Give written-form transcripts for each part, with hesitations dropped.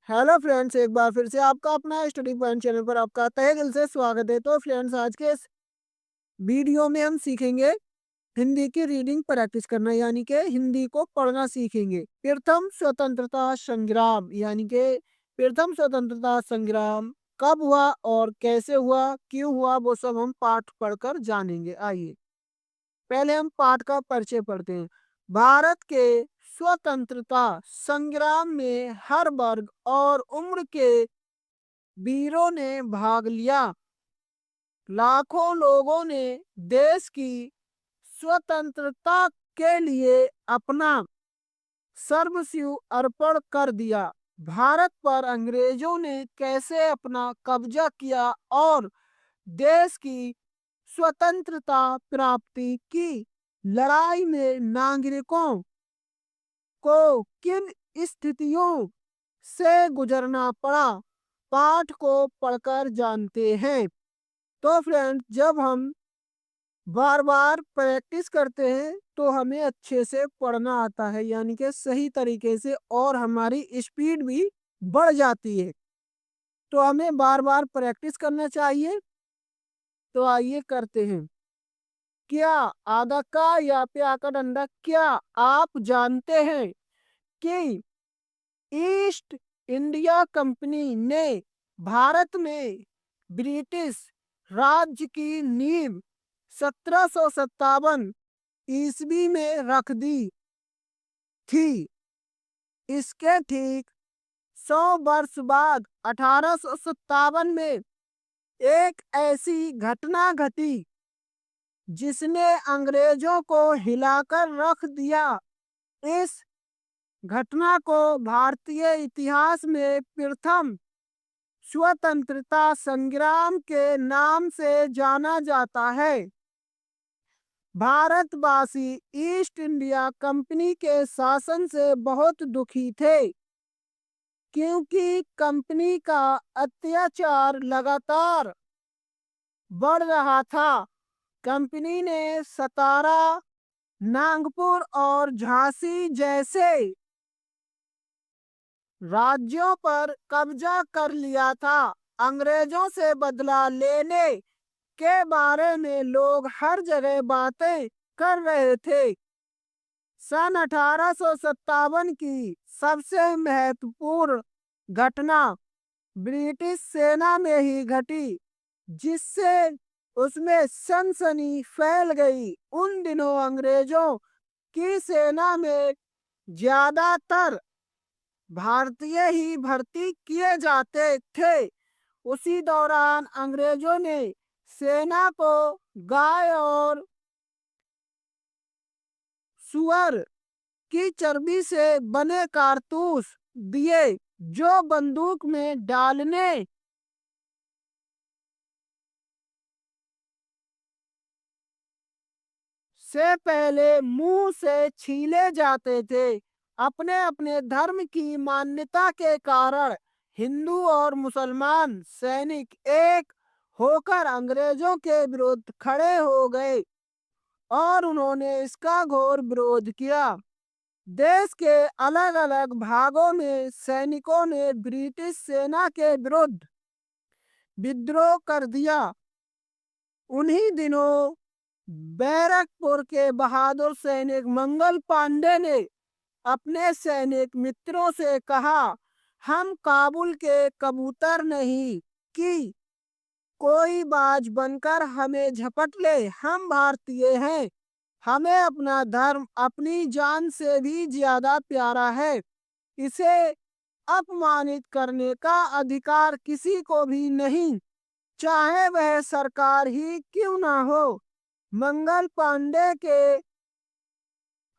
Hello friends, एक बार फिर से आपका अपना स्टडी पॉइंट चैनल पर आपका तहे दिल से स्वागत है। तो फ्रेंड्स, आज के इस वीडियो में हम सीखेंगे हिंदी की रीडिंग प्रैक्टिस करना, यानी कि हिंदी को पढ़ना सीखेंगे। प्रथम स्वतंत्रता संग्राम, यानी कि प्रथम स्वतंत्रता संग्राम कब हुआ और कैसे हुआ, क्यों हुआ, वो सब हम पाठ पढ़कर जानेंगे। आइए पहले हम पाठ का परिचय पढ़ते हैं। भारत के स्वतंत्रता संग्राम में हर वर्ग और उम्र के वीरों ने भाग लिया। लाखों लोगों ने देश की स्वतंत्रता के लिए अपना सर्वस्व अर्पण कर दिया। भारत पर अंग्रेजों ने कैसे अपना कब्जा किया और देश की स्वतंत्रता प्राप्ति की लड़ाई में नागरिकों को किन स्थितियों से गुजरना पड़ा, पाठ को पढ़कर जानते हैं। तो फ्रेंड, जब हम बार बार प्रैक्टिस करते हैं तो हमें अच्छे से पढ़ना आता है, यानी कि सही तरीके से, और हमारी स्पीड भी बढ़ जाती है। तो हमें बार बार प्रैक्टिस करना चाहिए। तो आइए करते हैं। क्या आधा का या प्या का डंडा, क्या आप जानते हैं कि ईस्ट इंडिया कंपनी ने भारत में ब्रिटिश राज्य की नींव 1757 ईस्वी में रख दी थी। इसके ठीक 100 वर्ष बाद 1857 में एक ऐसी घटना घटी जिसने अंग्रेजों को हिलाकर रख दिया। इस घटना को भारतीय इतिहास में प्रथम स्वतंत्रता संग्राम के नाम से जाना जाता है। भारतवासी ईस्ट इंडिया कंपनी के शासन से बहुत दुखी थे, क्योंकि कंपनी का अत्याचार लगातार बढ़ रहा था। कंपनी ने सतारा, नागपुर और झांसी जैसे राज्यों पर कब्जा कर लिया था। अंग्रेजों से बदला लेने के बारे में लोग हर जगह बातें कर रहे थे। सन 1857 की सबसे महत्वपूर्ण घटना ब्रिटिश सेना में ही घटी, जिससे उसमें सनसनी फैल गई। उन दिनों अंग्रेजों की सेना में ज्यादातर भारतीय ही भर्ती किए जाते थे। उसी दौरान अंग्रेजों ने सेना को गाय और सुअर की चर्बी से बने कारतूस दिए, जो बंदूक में डालने से पहले मुंह से छीले जाते थे। अपने अपने धर्म की मान्यता के कारण हिंदू और मुसलमान सैनिक एक होकर अंग्रेजों के विरुद्ध खड़े हो गए और उन्होंने इसका घोर विरोध किया। देश के अलग अलग भागों में सैनिकों ने ब्रिटिश सेना के विरुद्ध विद्रोह कर दिया। उन्हीं दिनों बैरकपुर के बहादुर सैनिक मंगल पांडे ने अपने सैनिक मित्रों से कहा, हम काबुल के कबूतर नहीं कि कोई बाज बनकर हमें झपट ले। हम भारतीय हैं। हमें अपना धर्म अपनी जान से भी ज्यादा प्यारा है। इसे अपमानित करने का अधिकार किसी को भी नहीं, चाहे वह सरकार ही क्यों ना हो। मंगल पांडे के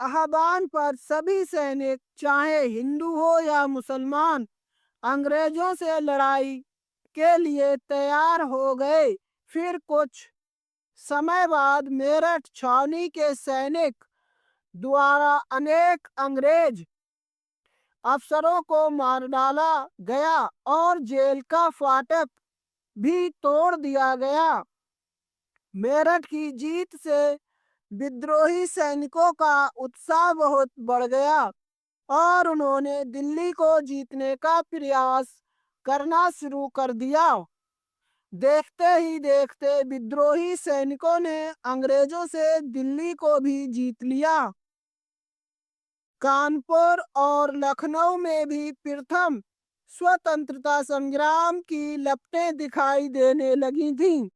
आह्वान पर सभी सैनिक, चाहे हिंदू हो या मुसलमान, अंग्रेजों से लड़ाई के लिए तैयार हो गए। फिर कुछ समय बाद मेरठ छावनी के सैनिक द्वारा अनेक अंग्रेज अफसरों को मार डाला गया और जेल का फाटक भी तोड़ दिया गया। मेरठ की जीत से विद्रोही सैनिकों का उत्साह बहुत बढ़ गया और उन्होंने दिल्ली को जीतने का प्रयास करना शुरू कर दिया। देखते ही देखते विद्रोही सैनिकों ने अंग्रेजों से दिल्ली को भी जीत लिया। कानपुर और लखनऊ में भी प्रथम स्वतंत्रता संग्राम की लपटें दिखाई देने लगी थीं।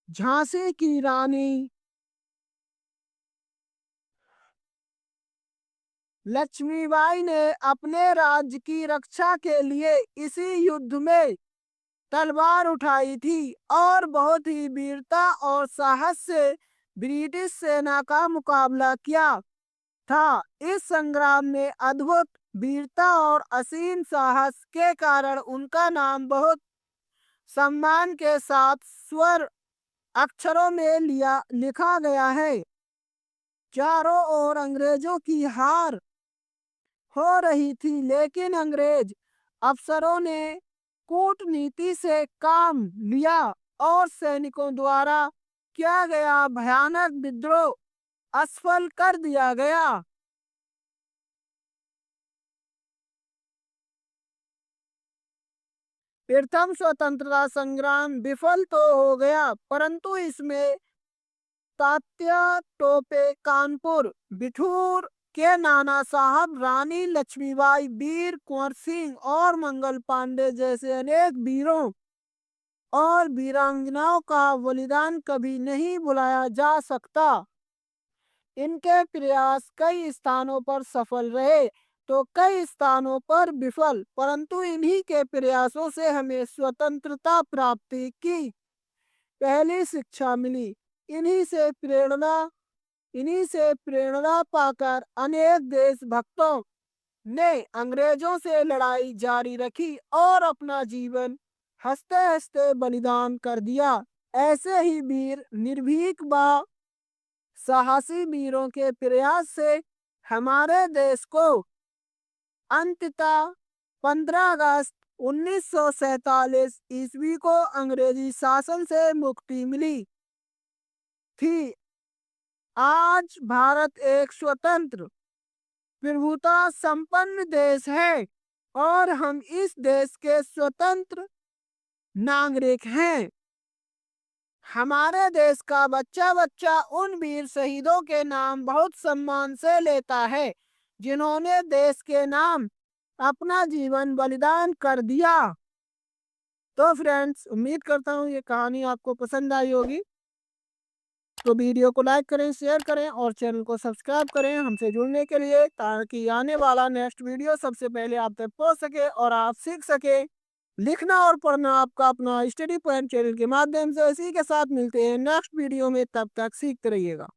झांसी की रानी लक्ष्मीबाई ने अपने राज्य की रक्षा के लिए इसी युद्ध में तलवार उठाई थी और बहुत ही वीरता और साहस से ब्रिटिश सेना का मुकाबला किया था। इस संग्राम में अद्भुत वीरता और असीम साहस के कारण उनका नाम बहुत सम्मान के साथ स्वर अक्षरों में लिखा गया है। चारों ओर अंग्रेजों की हार हो रही थी, लेकिन अंग्रेज अफसरों ने कूटनीति से काम लिया और सैनिकों द्वारा किया गया भयानक विद्रोह असफल कर दिया गया। प्रथम स्वतंत्रता संग्राम विफल तो हो गया, परंतु इसमें तात्या टोपे, कानपुर, बिठूर के नाना साहब, रानी लक्ष्मीबाई, वीर कुंवर सिंह और मंगल पांडे जैसे अनेक वीरों और वीरांगनाओं का बलिदान कभी नहीं भुलाया जा सकता। इनके प्रयास कई स्थानों पर सफल रहे तो कई स्थानों पर विफल, परंतु इन्हीं के प्रयासों से हमें स्वतंत्रता प्राप्ति की पहली शिक्षा मिली। इन्हीं से प्रेरणा पाकर अनेक देशभक्तों ने अंग्रेजों से लड़ाई जारी रखी और अपना जीवन हंसते हंसते बलिदान कर दिया। ऐसे ही वीर निर्भीक व साहसी वीरों के प्रयास से हमारे देश को अंततः 15 अगस्त 1947 ईस्वी को अंग्रेजी शासन से मुक्ति मिली थी। आज भारत एक स्वतंत्र प्रभुता संपन्न देश है और हम इस देश के स्वतंत्र नागरिक हैं। हमारे देश का बच्चा बच्चा उन वीर शहीदों के नाम बहुत सम्मान से लेता है जिन्होंने देश के नाम अपना जीवन बलिदान कर दिया। तो फ्रेंड्स, उम्मीद करता हूँ ये कहानी आपको पसंद आई होगी। तो वीडियो को लाइक करें, शेयर करें और चैनल को सब्सक्राइब करें हमसे जुड़ने के लिए, ताकि आने वाला नेक्स्ट वीडियो सबसे पहले आप तक पहुंच सके और आप सीख सके लिखना और पढ़ना आपका अपना स्टडी पॉइंट चैनल के माध्यम से। इसी के साथ मिलते हैं नेक्स्ट वीडियो में, तब तक सीखते रहिएगा।